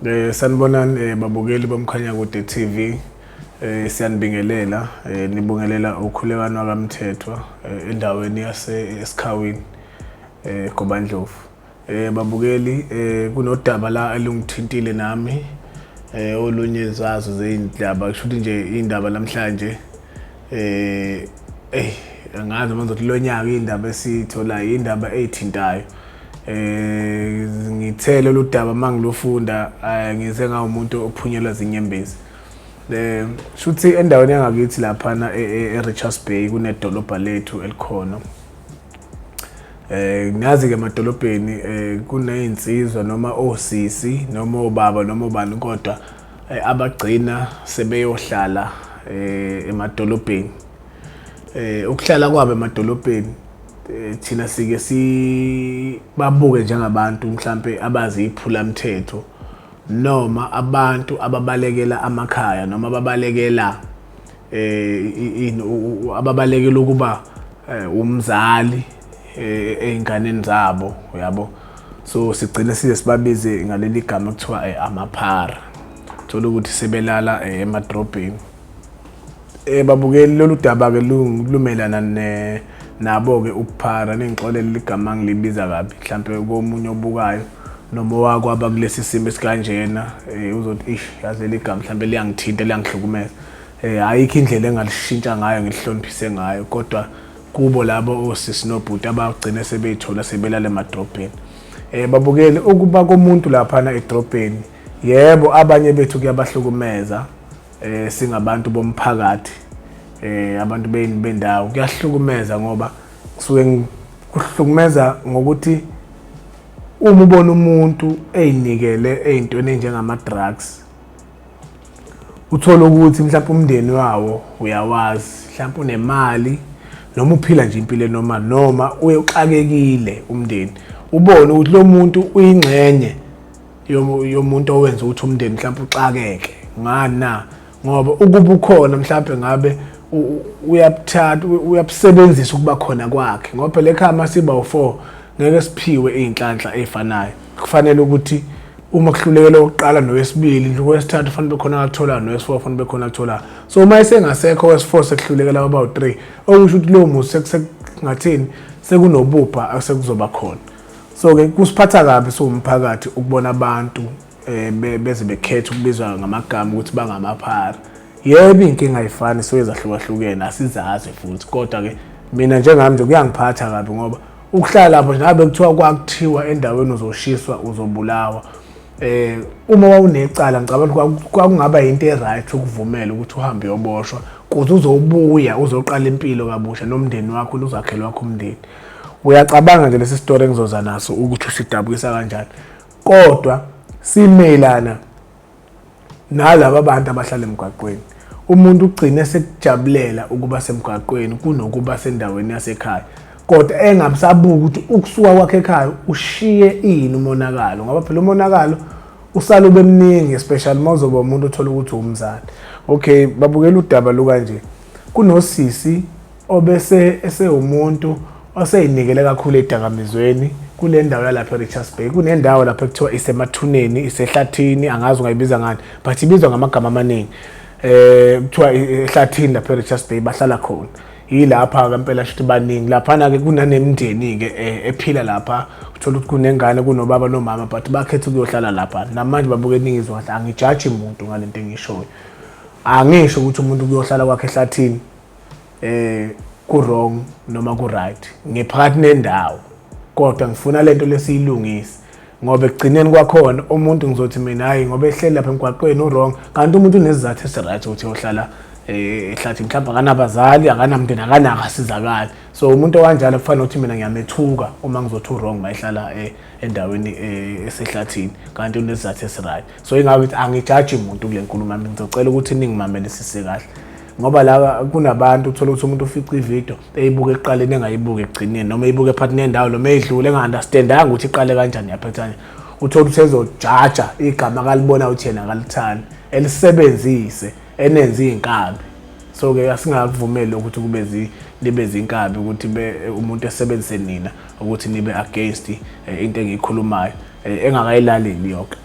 Sanibonani babukeli bomkhanya kude TV. Siyanibingelela nibongelela ukhulekano kaMthethwa endaweni eSikhawini Gobandlovu. Babukeli kunodaba la elungithintile nami olunye zazo zeindaba kusho ukuthi nje indaba namhlanje angazi manzothi lonyaka indaba esithola indaba ezithintayo. Ngithele lo daba mangilofunda ngize ngawumuntu ophunyelwa zinyembezi. Shuthi endaweni yangakithi laphana eRichards Bay kunedolobha lethu elikhona. Ngazi ke emadolobheni kunezinsizwa noma osisi noma obaba noma ubani kodwa abagcina sebeyohlala emadolobheni. Ukuhlala kwabo emadolobheni thina sike sibabuke njengabantu mhlambe abazi iphula mthetho noma abantu ababalekela amakhaya noma ababalekela ababalekela ukuba umzali einganeni zabo yabo. So sigcina size sibabize ngaleli gama kuthiwa amaphara. Thola ukuthi sebelala emadrobheni. Babukeli lolu daba ke lumelana nabo ke ukuphara nengixolele ligama ngilibiza kabi mhlambe komunye obukayo noma wakho abakulesi simo esikanjena uzothi yazi ligama mhlambe liyangithinta liyangihlukumeza. Ayikho indlela engalishintsha ngayo ngilihloniphise ngayo kodwa kubo labo osisi nobhuti abagcina sebeyithola sebelala emadrobheni. Babukeli ukuba komuntu lapha edrobheni yebo abanye bethu kuyabahlukumeza singabantu bomphakathi abantu bendawo kuyahlukumeza ngoba kusuke kuhlukumeza ngokuthi uma ubona umuntu eyinikele ezintweni enjengama drugs uthola ukuthi mhlawumbe umndeni wawo uyawazi mhlawumbe unemali noma uphila nje impilo noma uxakekile umndeni ubone ukuthi lo muntu uyingxenye yomuntu owenza ukuthi umndeni mhlawumbe uxakeke ngana ngoba ukuba ukhona mhlawumbe ngabe uyabuthatha uyabusebenzisa ukuba khona kwakhe ngoba phela ekhaya masiba u4 ngeke siphiwe izinhlanhla ezifanayo. Kufanele ukuthi uma kuhlulekele oqala nowesibili nowesithathu fanele bekhona akuthola nowes4 fanele bekhona akuthola. So uma isengasekho wes4 sekuhlulekela about 3 okusho ukuthi lo muntu sekungathini sekunobupha asekuzoba khona. So ke kusiphatha kabi somphakathi ukubona abantu beze bekhetha ukubizwa ngamagama ukuthi bangamaphara. Yebo inkinga ayifani soyezahlukahlukene asizazi futhi kodwa ke mina njengami nje kuyangiphatha kabi ngoba ukuhlala lapho ngabe kuthiwa kwakuthiwa endaweni uzoshiswa uzobulawa. Uma wawunecala ngicabanga kwakungaba into eright ukuvumela ukuthi uhambe uyoboshwa kuze uzobuya uzoqala impilo kabusha nomndeni wakho uzakhelwa wakho umndeni. Uyacabanga nje lesi story engizoza naso ukuthi usidabukisa kanjani kodwa simelana nalabo abantu abahlala emgwaqweni. Umuntu ugcina sekujabulela ukuba semgwaqweni kunokuba sendaweni yasekhaya kodwa engabisabuka ukuthi ukusuka kwakhe ekhaya ushiye ini umonakalo ngoba phela umonakalo usala ube mningi especially mawuzoba umuntu othola ukuthi umzali. Okay babukela udaba lokanje kunosisi obese esewumuntu oseyinikele kakhulu edakamizweni kule ndawo yalapha eRichards Bay. Kunendawo lapha ekuthiwa isemathuneni isehlathini angazi ungayibiza ngani but ibizwa ngamagama amaningi. Kuthiwa ehlathini lapha eRichards Bay bahlala khona. Yilapha ngempela shithi baningi laphana ke kunanemndeni ke ephila lapha uthola ukuthi kunengane kunobaba nomama but bakhetha ukuyohlala lapha. Namanje babuke ningizwa kahle angijaji umuntu ngalento engishoyo. Angisho ukuthi umuntu kuyohlala kwakhe ehlathini ku wrong noma ku right. Ngiphakathi nendawo kodwa ngifuna lento lesiyilungise ngoba ekugcineni kwakhona umuntu ngizothi mina hayi ngoba ehleli lapha emgwaqweni wrong kanti umuntu unezizathu esiright ukuthi uyohlala ehlathini mhlawumbe akanabazali akanamndeni akanakasizakala. So umuntu owanjalo kufanele ukuthi mina ngiyamethuka uma ngizothi wrong mayihlala endaweni esehlathini kanti unezizathu esiright. So ingabe ukuthi angijaji umuntu kule nkulumo yami ngizocela ukuthi ningimamele sise kahle ngoba la kunabantu uthola ukuthi umuntu ufica ivideo eyibuka eqaleni engayibuka ekugcineni noma eyibuka ephakathi nendawo noma edlule enga-understandanga ukuthi iqale kanjani yaphethana. Uthola ukuthi ezojaja igama akalibona ukuthi yena akalithandi elisebenzise enenze inkabi. So ke asingakuvumeli ukuthi kube libe zinkabi ukuthi umuntu esebenzise nina ukuthi nibe against into engiyikhulumayo engakayilaleli yonke.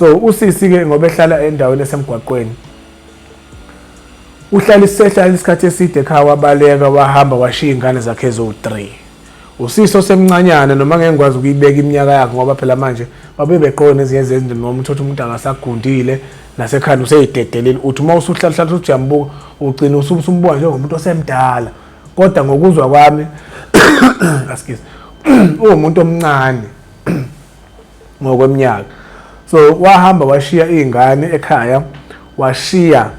So usisi ke ngoba ehlala endaweni esemgwaqweni uhlala isikhathi eside ekhaya wabaleka wahamba washiya ingane zakhe ezo3. Usisi osemncanyana noma ngengikwazi ukuyibeka iminyaka yakhe ngoba phela manje babe beqona ezinye izinto noma uthatha umuntu akasagundile nasekhanda useyidedelile uthi uma usuhlala ujambuka ugcina usumbuka njengomuntu osemdala kodwa ngokuzwa kwami excuse umuntu omncane ngokweminyaka. So wahamba washiya izingane ekhaya washiya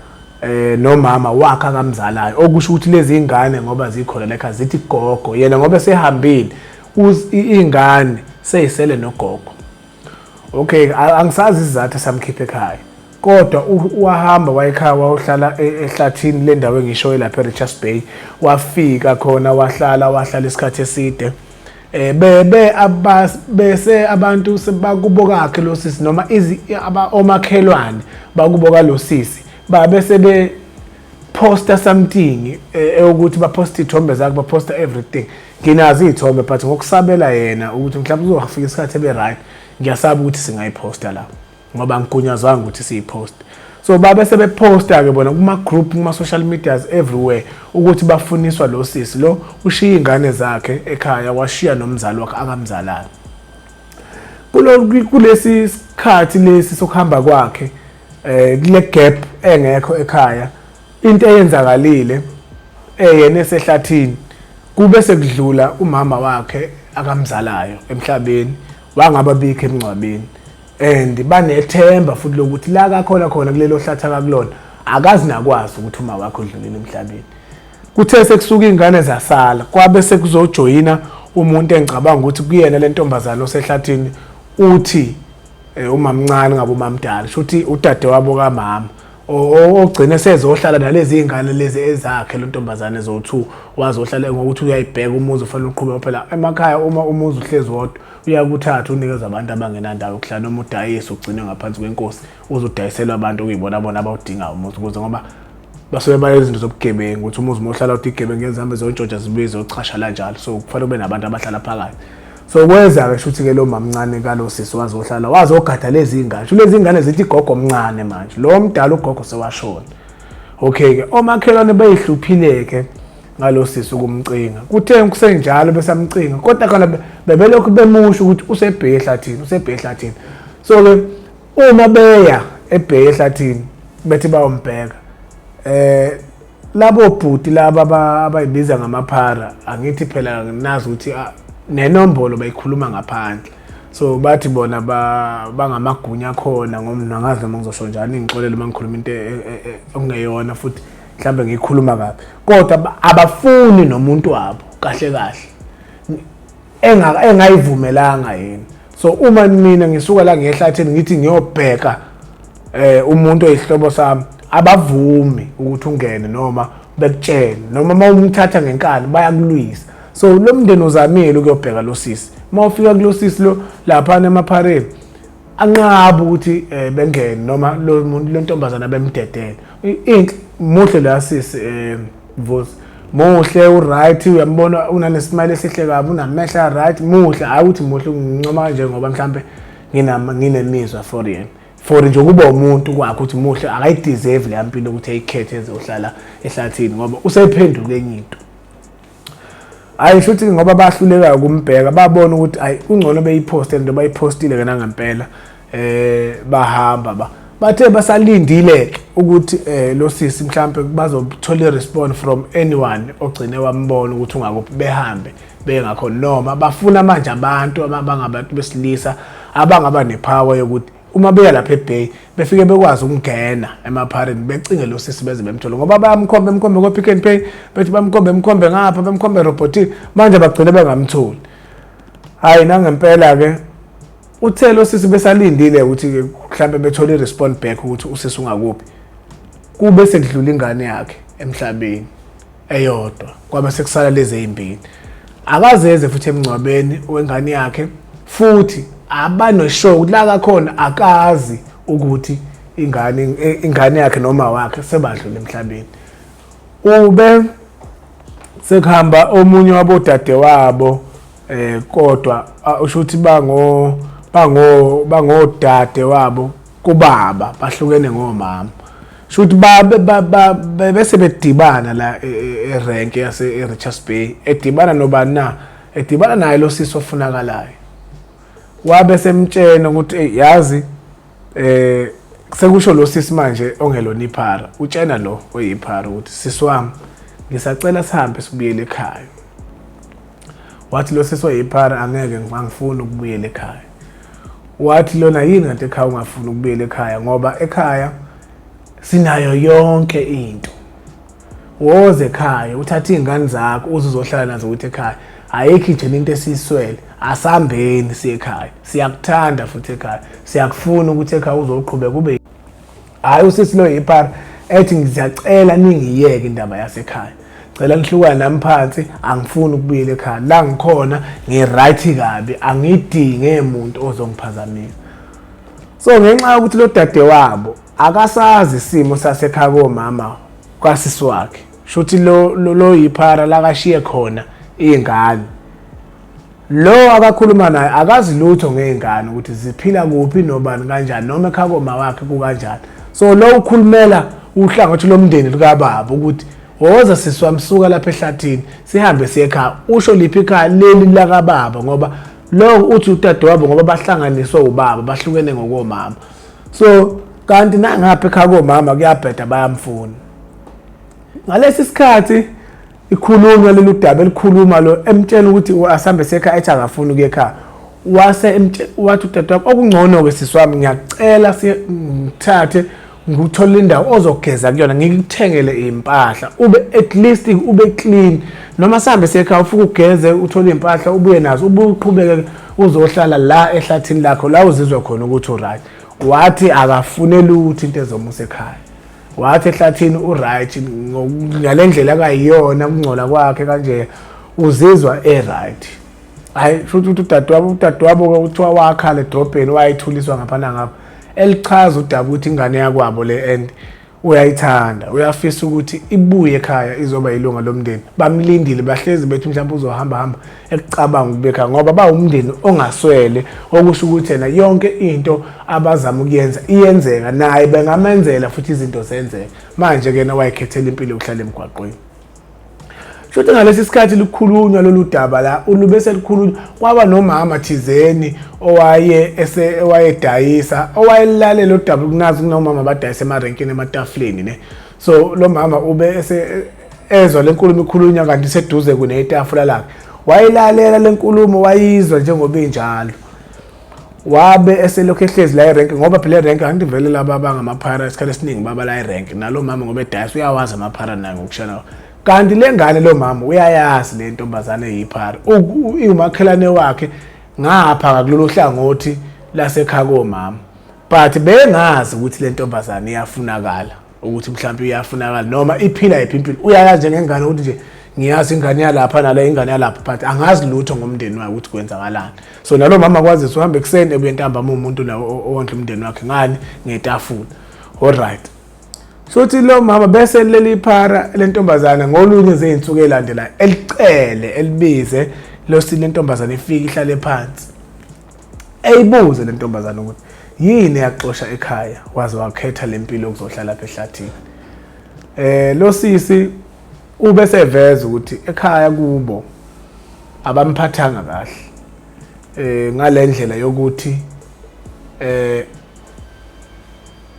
nomama wakhe akamzalayo okusho ukuthi lezi ingane ngoba zikhona la ekhaya zithi gogo yena ngoba sehambile izingane seyisele nogogo. Okay, angisazi isizathu samkhipha ekhaya kodwa wahamba wayekhaya wahlala ehlathini le ndawo engisho lapha eRichards Bay wafika khona wahlala isikhathi eside bese abantu sebakuboka akhe lo sisi noma omakhelwane bakuboka lo sisi bese be poster something ukuthi ba post ithombe zakhe ba poster everything. Nginazi ithombe but ngokusabela yena ukuthi mhlawumbe uzofika isikhathi ebe right ngiyasaba ukuthi singayiposta la ngoba ngikunyazwanga ukuthi siyipost. So bese beposta ke bona kuma group kuma social medias everywhere ukuthi bafuniswa lo sisi lo ushiya ingane zakhe ekhaya washiya nomzali wakhe akamzalana. Kulesi sikhathi lesi sokuhamba kwakhe kule gap engekho ekhaya into eyenzakalile yena esehlathini kube sekudlula umama wakhe akamzalayo emhlabeni wangaba bikho emncwabeni and banethemba futhi lokuthi la kakhona kulelo hlatha kakulona akazi nakwazi ukuthi uma wakhe udlulile emhlabeni. Kuthe sekusuka ingane zasala kwabe sekuzojoyina umuntu engicabanga ukuthi kuyena le ntombazana osehlathini uthi umamncane ngabo mamdala shothi udade wabo kamama ogcine sezohlala nalezi ingane lezi ezakhe lo ntombazane ezo2 wazohlala ngokuthi uyayibheka umuzi ufanele uqhubeka phela emakhaya uma umuzi uhlezi wodwa uyakuthatha unikeza abantu abangenandawo ukuhlala noma udayisa ugcine ngaphansi kwenkosi uzodayiselwa abantu okuyibona bona abawudinga umuzi ukuze ngoba basuke bayezinto zobugebengu ukuthi umuzi mohlala udigebengu ngezihambe zontshotsha zibize uchasha la njalo. So kufanele kube nabantu abahlala phakathi. So kweza ke shuthi ke lo mamncane kalo sisi wazohlala wazogada lezi ingane. Lezi ingane zithi gogo omncane manje. Lo mdala ugogo sewashona. Okay ke omakhelwane bayihluphile ke ngalo sisi ukumcinga. Kuthe kusenjalo besamcinga kodwa khona bebelokhu bemusha ukuthi usebheke ehlathini. So ke uma beya ebheke ehlathini bethi bayombheka labo bhuti laba abayibiza ngamaphara angithi phela nazi ukuthi nenombolo bayikhuluma ngaphandle. So bathi bona bangamagunya khona ngomna ngazi noma ngizosho njani ngixolele mangikhuluma into okungeyona futhi mhlambe ngikhuluma kabi kodwa abafuni nomuntu wabo kahle engayivumelanga yena. So uma mina ngisuka la ngehlathini ngithi ngiyobheka umuntu oyihlobo sami abavumi ukuthi ungene noma bekutshela noma mawumthatha ngenkani bayakulwisa. So lo mndeni uzamile ukuyobheka lo sisi mawufika kulo sisi lo lapha emaphareni anqaba ukuthi bengene noma lo muntu lentombazana bemdedele inhle muhle la sisi Vusi muhle uright uyambona unanesmile esihle kabi unamehla right muhle awuthi muhle ngincoma nje ngoba mhlambe nginemizwa for yena for nje kuba umuntu kwakhe ukuthi muhle akayideserve le yampilo ukuthi ayikhethe ezohlala ehlathini ngoba usephendule enye into. Ayishuthi ngoba bahluleka ukumbheka babona ukuthi ayi ungcono beyiposte into bayipostile ke nangempela bahamba bathe basalindile ukuthi lo sisi mhlambe bazothola irespond from anyone ogcine wambona ukuthi ungakuphi behambe bengakhona noma bafuna manje abantu abangabantu besilisa abangaba nepower yokuthi uma beya lapha eBay befike bekwazi ukungena emaphareni becinge lo sisi beze bemthola ngoba bayamkhombe ko Pick n Pay bethi bamkhombe ngapha bamkhombe robotini manje bagcine bengamtholi. Hayi nangempela ke uthe lo sisi besalindile ukuthi ke mhlambe bethola irespond back ukuthi usisi ungakuphi kube sekudlula ingane yakhe emhlabeni eyodwa kwaba sekusala lezi ezimbili akazeze futhi emncwabeni wengane yakhe futhi abanoshow la kakhona akazi ukuthi ingane yakhe noma wakhe sebadlule emhlabeni. Ube sekuhamba omunye wabodade wabo kodwa usho ukuthi bangodade wabo kubaba bahlukene ngomama shothi bese bedibana la erank yase Richards Bay edibana nobani na edibana naye lo sisi ofunakalayo wabe semtshena ukuthi yazi sekusho lo sisi manje ongelona iphara utshena lo oyiphara ukuthi sisi wami ngisacela sihambe sibuyele ekhaya wathi lo sisi oyiphara angeke ngifuni ukubuyela ekhaya wathi lona yini kanti ekhaya ungafuni ukubuyela ekhaya ngoba ekhaya sinayo yonke into woze ekhaya uthatha izingane zakho uzohlala nazo ukuthi ekhaya ayikho nje into esiswele asambeni siye ekhaya siyakuthanda futhi ekhaya siyakufuna ukuthi ekhaya uzoqhubeka kube hayi usisi lo yiphara ethi ngiziyacela ningiyeke indaba yasekhaya cela nihlukane nami phansi angifuni ukubuyela ekhaya la ngikhona ngiright kabi angidinge umuntu ozongiphazamisa so ngenxa ukuthi lo dade wabo akasazi isimo sasekhaya komama kwasisi wakhe shothi lo yiphara la kashiye khona izingane lo akakhuluma naye akazi lutho ngeingane ukuthi ziphila kuphi nobani kanjani noma ekhaya koma wakhe kukanjani so lo ukhulumela uhlangothi lomndeni likababa ukuthi woza sisi wamsuka lapha ehlathini sihambe siye ekhaya usho liphi ikhaya leli lakababa ngoba lo uthi udade wabo ngoba bahlanganiswe ubaba bahlukene ngokomama so kanti nangapha ekhaya komama kuyabheda bayamfuna ngalesi sikhathi ikhulunywa lolu daba elikhuluma lo emtshela ukuthi asambe sekhaya ethi akafuni ukuya ekhaya wase wathi udade wabo okungcono ke sisi wami ngiyacela ngithathe nguthola indawo ozogeza kuyona ngikuthengele impahla ube at least ube clean noma sambe sekhaya ufike ugeze uthole impahla ubuye nazo ubuqhubeke uzohlala la ehlathini lakho la uzizwe khona ukuthi uright wathi akafunela ukuthi into ezomusa ekhaya wathi ehlathini uright ngalendlela akayiyona ukungcola kwakhe kanje uzizwa right hayi futhi udade wabo uthiwa wakhala edrobheni wayithuliswa ngaphana ngapha elichaza udaba ukuthi ingane yakwabo le end uyayithanda uyafisa ukuthi ibuye ekhaya izoba ilunga lomndeni bamlindile bahlezi bethi mhlawumbe uzohamba ekucabanga ukubeka ngoba bawumndeni ongaswele okusho ukuthi yena yonke into abazama ukuyenza iyenzeka naye bengamenzela futhi izinto zenzeka manje kena wayikhethela impilo yokuhlala emgwaqweni shothi ngalesi sikhathi likhulunywa lolu daba la ulubese likhulunywa kwaba nomama thizeni owayedayisa owayelale lo daba kunazi kunomama badayisa emarenkini ematafuleni ne so lo mama ube ezwa lenkulumo ikhulunywa kanti seduze kunetafula lakhe wayilalela lenkulumo wayizwa njengoba injalo wabe eselokhu ehlezi la erenki ngoba phela erenki angivele laba bangamaphara isikhathi esiningi baba la erenki nalo mama ngoba edayisa uyawazi amaphara naye ngokushana kanti lengane lo mama uyayazi le ntombazane eyiphara umakhelane wakhe ngapha ngakulolu hlangothi lasekhaya komama but bengazi ukuthi le ntombazane iyafunakala ukuthi mhlawumbe iyafunakala noma iphila impilo uyayazi njengengane ukuthi nje ngiyazi ingane yalapha nala ingane yalapha but angazi lutho ngomndeni wakhe ukuthi kwenzakalani so nalo mama kwazisa uhambe ekseni ebuye ntambama umuntu la owondla umndeni wakhe ngani ngetafula alright sothi lo mama bese leli phara lentombazana ngolunye zeinsuku elandela elicele elibize lo sile ntombazana ifika ihlale phansi eyibuze le ntombazana ukuthi yini yaxoxa ekhaya waze wakhetha lempilo ukuzohlala lapha ehlathini lo sisi ube seveza ukuthi ekhaya kubo abamphathanga kahle ngalendlela yokuthi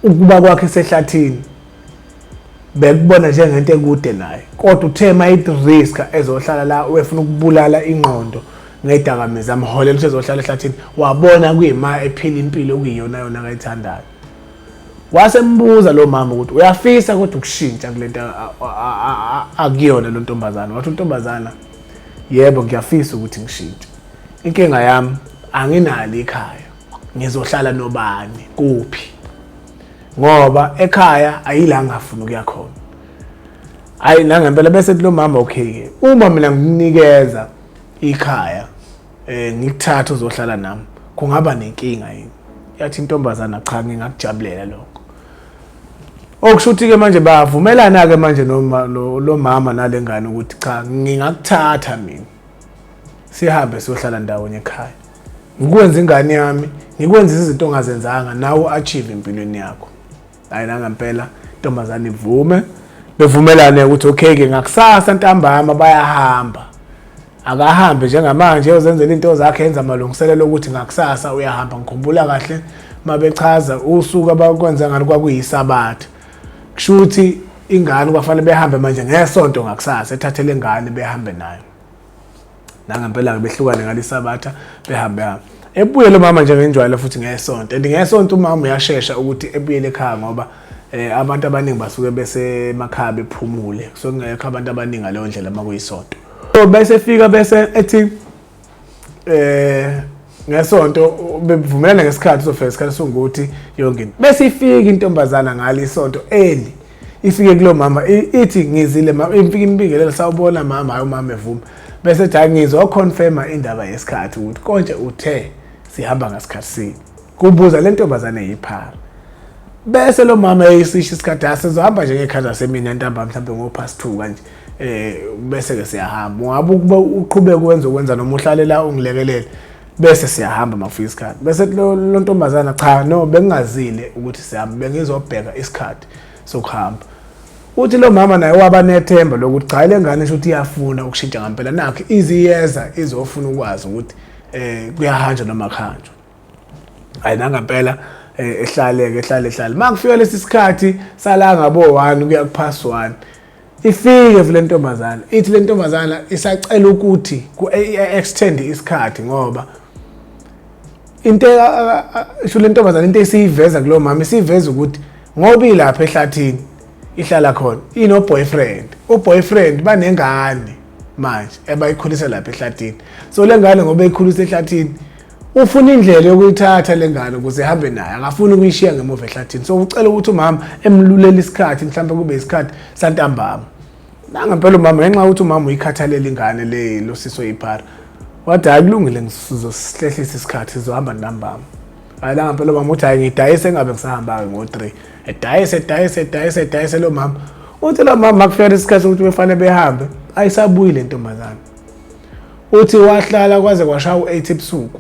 ukuba kwakhe esehlathini bekubona njengento ekude naye kodwa uthe mayit risk ezohlala la wefuna ukubulala ingqondo ngedakamizwa amholela ukuthi ezohlala ehlathini wabona kuyima ephila impilo okuyiyona yona akayithandayo wasembuza lo mama ukuthi uyafisa kodwa ukushintsha kulento akuyona lo ntombazana wathi untombazana yebo ngiyafisa ukuthi ngishintshe inkinga yami anginalo ekhaya ngizohlala nobani kuphi ngoba ekhaya ayila ngafuna ukuya khona hayi nangempela bese lo mama okay uma mina nginikeza ikhaya ngikuthatha uzohlala nami kungaba nenkinga yini yathi intombazana cha ngingakujabulela lokho okushuthi ke manje bavumelana ke manje lo mama nalengane ukuthi cha ngingakuthatha mina sihambe siyohlala ndawonye ekhaya ngikwenza ingane yami ngikwenza izinto ongazenzanga nawe achieve empilweni yakho. Hayi nangempela intombazane ivume bevumelane ukuthi okay ke ngakusasa ntambama bayahamba. Akahambe njengamanje uzenzela into zakhe enza amalungiselelo ukuthi ngakusasa uyahamba. Ngikhumbula kahle mabechaza usuku abakwenza ngalo kwakuyisabatha. Kusho ukuthi ingane kwafanele behambe manje ngesonto ngakusasa ethathele ingane behambe nayo. Nangempela behlukane ngalisabatha behambe. Ebuye lo mama nje ngenjwayelo futhi ngesonto. And ngesonto umama uyashesha ukuthi ebuyele ekhaya ngoba abantu abaningi basuke besemakhaya bephumule. So ngekho abantu abaningi ngaleyo ndlela makuyisonto. So bese fika bese ethi ngesonto bevumelana ngesikhathi sofika isikhathi songukuthi yonke into. Bese ifika intombazana ngalisonto early. Ifike kulo mama ithi ngizile mama ifika imbingelela sawubona mama hayi umama evuma. Bese ethi ngizoconfirma indaba yesikhathi ukuthi konje uthe sihamba ngasikhathi sini. Kubuza le ntombazana eyiphara. Bese lo mama eyisisho isikhathi asizohamba nje ngekhaya lasemini ntamba mhlambe ngo-2:30 kanje. Bese ke siyahamba. Ungabe ukuba uqhubeka ukwenza noma uhlale la ungilekelele. Bese siyahamba makufika isikhathi. Bese lo ntombazana cha no bengingazile ukuthi sihamba bengizobheka isikhathi sokuhamba. Uthi lo mama naye waba nethemba lokuthi cha le ngane ukuthi iyafuna ukushintsha ngempela nakhe iziyeza izofuna ukwazi ukuthi kuyahanjwa noma khanjwa. Hayi nangempela ehlale makufika lesi sikhathi sala ngabo 1 kuya kuphase 1 ifike vele ntombazana ithi le ntombazana isacela ukuthi ku extend isikhathi ngoba into isho le ntombazana into esiyiveza kulo mama isiveza ukuthi ngoba ilapha ehlathini ihlala khona ino boyfriend uboyfriend banengane manje ebayikhulisa lapha ehlathini. So le ngane ngoba eyikhulisa ehlathini ufuna indlela yokuyithatha lengane ukuze ihambe naye akafuni ukuyishiya ngemuva ehlathini. So ucela ukuthi umama emlulela isikhathi mhlawumbe kube isikhathi santambama. Nangempela umama ngenxa ukuthi umama uyikhathalela ingane le losiso yiphara. Wathi akulungile ngizosihlehlisa isikhathi sizohamba ntambama. Hayi nangempela umama uthi hayi ngidayise ngabe ngisahamba ngo3. Edayise lo mama. Uthi lo mama kufika isikhathi ukuthi befanele behambe ayisabuyile intombazana. Uthi wahlala kwaze kwashaya u8 ebusuku.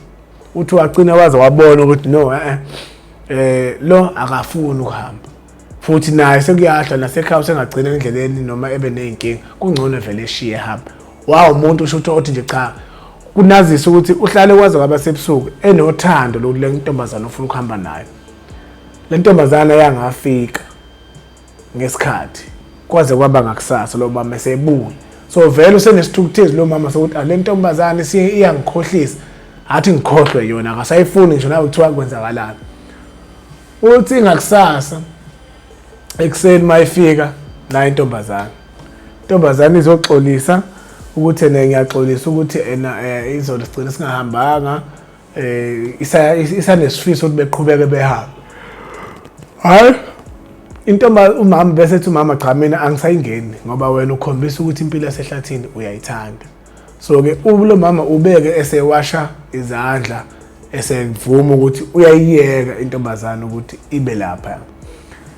Uthi wagcina waze wabona ukuthi no lo akafuni ukuhamba. Futhi naye sekuyahla nasekhaya sengagcina endleleni noma ebe nezinkinga kungcono vele eshiye ehamba. Umuntu usho ukuthi nje cha kunazisa ukuthi uhlale kwaze kwaba sebusuku enothando lokule le ntombazana ufuna ukuhamba nayo. Le ntombazana yangafika ngesikhathi kwaze kwaba ngakusasa lo mama esebuya. So vele usenesithukuthezi lo mama sokuthi le ntombazana iyangikhohlisa athi ngikhohlwe yona akasayifuni ngisho nawe kuthiwa kwenzakalana. Uthi ngakusasa ekseni mayifika la intombazana izoxolisa ukuthi ngiyaxolisa ukuthi izolo sigcina singahambanga isanesifisa ukuthi beqhubeke behamba. Hayi umama bese ethi umama cha mina angisayingeni ngoba wena ukhombisa ukuthi impilo yasehlathini uyayithanda. So ke lo mama ubeke esewasha izandla esevuma ukuthi uyayiyeka intombazana ukuthi ibe lapha.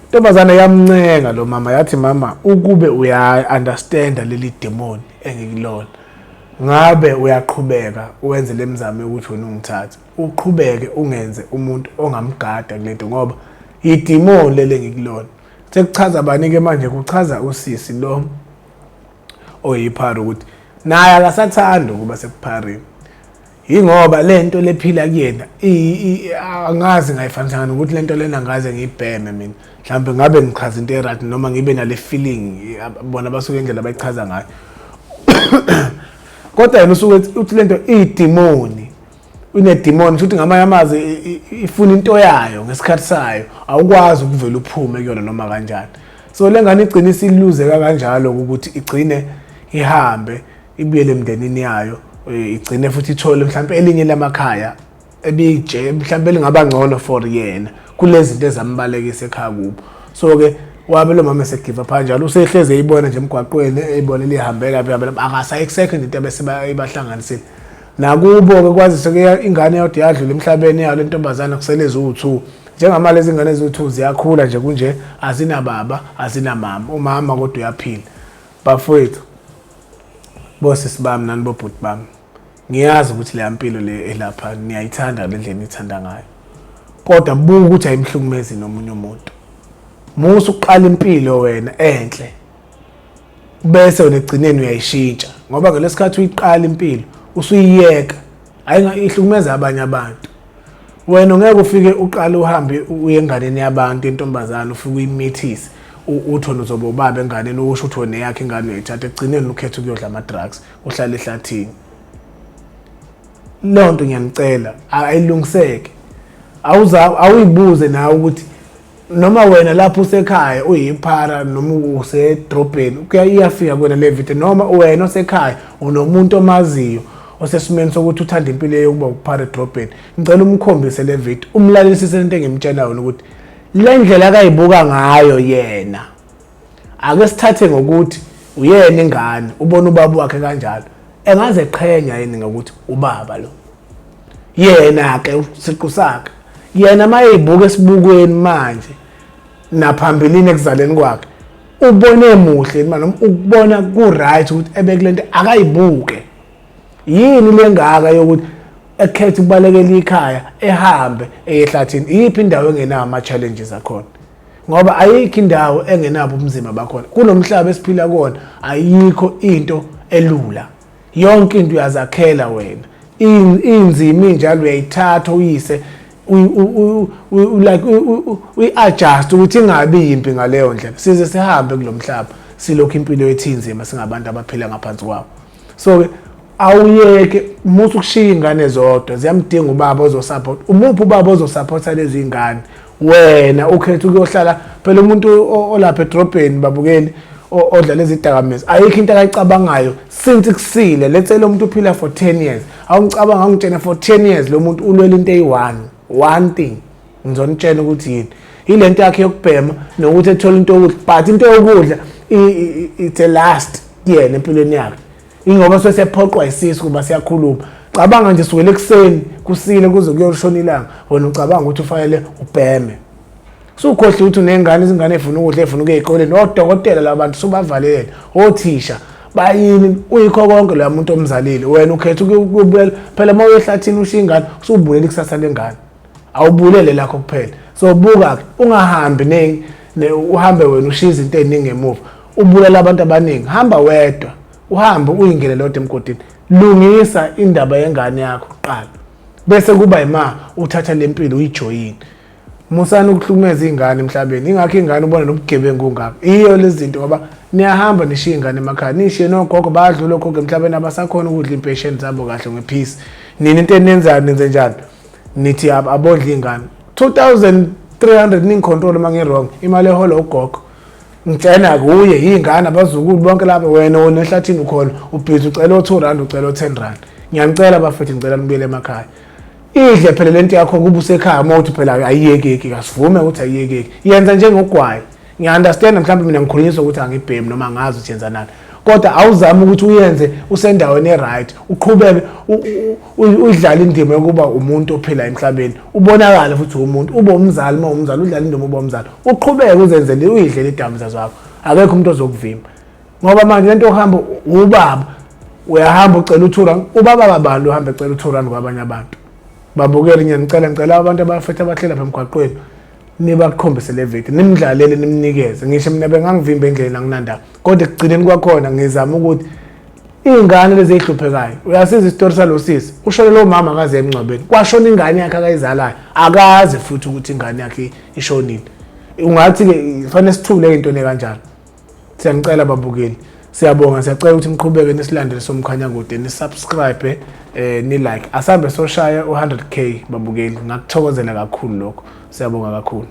Intombazana yamncenga lo mama yathi mama ukube uya-understand leli demon engikulona ngabe uyaqhubeka uwenze lemizamo ukuthi wena ungithathe uqhubeke ungenze umuntu ongamgada kulento ngoba idemon lele ngikulona. Sekuchaza abanike manje kuchaza usisi lo oyiphara ukuthi naye akasathanda ukuba sekuphareni. Ingoba lento lephila kuyena angazi ngayifanisa ukuthi lento lena ngaze ngiyibheme mina. Mhlambe ngabe ngichaza into right noma ngibe nale feeling bona basuke indlela abayichaza ngayo. Kodwa yena usuke uthi lento idemoni. Unedemon futhi ngamanye amazwi ifuna into yayo ngesikhathi sayo awukwazi ukuvela uphume kuyona noma kanjani. So lengane igcina isiluze kanjalo ukuthi igcine ihambe ibuyele emndenini yayo igcine futhi ithole mhlawumbe elinye lamakhaya ebije mhlawumbe lingaba ngcono for yena kulezi zinto ezambalekisa ekhaya kubo. So ke wabe lo mama esegive up kanjalo usehleze eyibona nje emgwaqweni eyibona lihambeka akasayisekho into ebesebahlanganisile. Nakubo ke kwazise ke ingane yodwa yadlula emhlabeni yayo lentombazana kuseleze u2 njengamali ezingane ezu2 ziyakhula nje kunje azina baba azina mama umama kodwa uyaphila. Bafowethu bosisi bami nani bobhuti bami ngiyazi ukuthi le mpilo le elapha niyayithanda le ndlela nithanda ngayo, kodwa buka ukuthi ayimhlukumezi nomunye umuntu. Musu uqala impilo wena enhle bese wena egcineni uyayishintsha, ngoba ngalesikhathi uyiqala impilo usuyiyeka ayihlukumeza abanye abantu. Wena ungeke ufike uqale uhambe uye enganeni yabantu intombazana ufike uyimithise uthona uzoba ubaba enganeni usho ukuthi wena yakhe ingane uyayithatha egcineni ukhetha ukuyodla ama drugs uhlala ehlathini. Lonto ngiyanicela ayilungiseke. Awuyibuze nawe ukuthi noma wena lapho usekhaya uyiphara noma usedrobheni iyafika kwena le video, noma wena osekhaya unomuntu omaziyo osesimeni sokuthi uthanda impilo yokuba uphara edrobheni, ngicela umkhombise le video umlalelisise into engimtshela yona ukuthi le ndlela akayibuka ngayo yena ake sithathe ngokuthi uyena ingane ubona ubaba wakhe kanjalo engaze eqhenya yini ngokuthi ubaba lo yena ke siqu sakhe yena mayibuka esibukweni manje naphambilini ekuzaleni kwakhe ubone muhle noma ukubona ku right ukuthi ebekulento akayibuke yini lengaka yokuthi ekhethe ukubalekela ikhaya ehambe eyehlathini. Iyiphi indawo engenayo ama challenges akhona? Ngoba ayikho indawo engenabo ubunzima bakhona. Kulomhlaba esiphila kuona ayikho into elula, yonke into uyazakhela wena. Inzima njalo uyayithatha uyise like uyi-adjust ukuthi ingabi yimpi ngaleyo ndlela. Size sihambe kulomhlaba silokhu impilo yethu inzima singabantu abaphila ngaphansi kwawo. So awuyeke musu kushiya ingane zodwa, ziyamdinga ubaba ozosupport. Umuphi ubaba ozosupporta lezi ingane? Wena ukhetha ukuyohlala phela umuntu olapha edrobheni babukeli odla lezi dakamizwa ayikho into akayicabangayo since kusile. Let's say lo muntu uphila for 10 years, awungicabanga ngitshena for 10 years lo muntu ulwela into one thing ngizonitshela ukuthi yini ilento yakhe yokubhema nokuthi ethola into yokudla, but into yokudla it's a last yena empilweni yakhe ingoba sesephoqwa isisi kuba siyakhuluma. Cabanga nje suwele ekseni kusile kuze kuyoshona ilanga wena ucabanga ukuthi ufanele ubheme. Sukhohle ukuthi unengane izingane efuna ukudla efuna ukuya ezikoleni odokotela labantu subavalele othisha bayini uyikho konke la muntu omzalile wena ukhetha ukubuyela phela uma uyehlathini ushiya ingane usubulela ikusasa lengane awubulele lakho kuphela. So buka ungahambi uhambe wena ushiya izinto eziningi emuva ubulela abantu abaningi. Hamba wedwa uhambe uyingele lodwa emgodini, lungisa indaba yengane yakho kuqala bese kuba ima uthatha lempilo uyijoyini. Musana ukuhlukumeza ingane emhlabeni, ingakho ingane ubona nobugebengu ngakho iyo lezi zinto ngoba niyahamba nishiya ingane emakhaya nishiye nogogo bayadlula ogogo emhlabeni abasakhona ukudla impatient zabo kahle ngepeace. Nini into enenzayo nenze njalo nithi abodla ingane 2300 ningicontrol mangirong imali ehola ugogo ngitshena kuye ingane abazukulu bonke lapha wena onehlathini ukhona ubhizi ucela u2 ucela u10 rand. Ngiyanicela bafethu ngicela nibuyele emakhaya idle phela lento yakho kuba usekhaya mawuthi phela ayiyekeki kasivume ukuthi ayiyekeki yenza njengogwayi. Ngiunderstand mhlawumbe mina ngikhulunyiswa ukuthi angibhemi noma ngazi ukuthi yenza nani, kodwa awuzama ukuthi uyenze usendaweni eright uqhubeke udlala indima yokuba umuntu ophila emhlabeni ubonakala futhi umuntu ube umzali uma umzali udlala indima ube umzali uqhubeke uzenzele uyidlela idamza zakho akekho umuntu ozokuvimba. Ngoba manje lento ohamba ubaba uyahamba ucela u2 rand ubaba babantu uhamba ecela u2 rand kwabanye abantu babukele. Ngicela abantu abafethu abahlela emgwaqweni nibakhombise le video nimdlalele nimnikeze. Ngisho mina bengangivimba endlela nginandaba kodwa ekugcineni kwakhona ngizama ukuthi ingane lezi ezihluphekayo uyasiza isitori salosisi ushone lo mama akaze emncwabeni kwashona ingane yakhe akayizalayo akazi futhi ukuthi ingane yakhe ishonile. Ungathi ke kufanele sithule into kanjalo. Siyangicela babukeli, siyabonga, siyacela ukuthi niqhubeke nisilandele Somkhanya Kude, ni subscribe ni like. Asambe soshaya u100k babukeli, ngakuthokozela kakhulu lokho. Siyabonga kakhulu.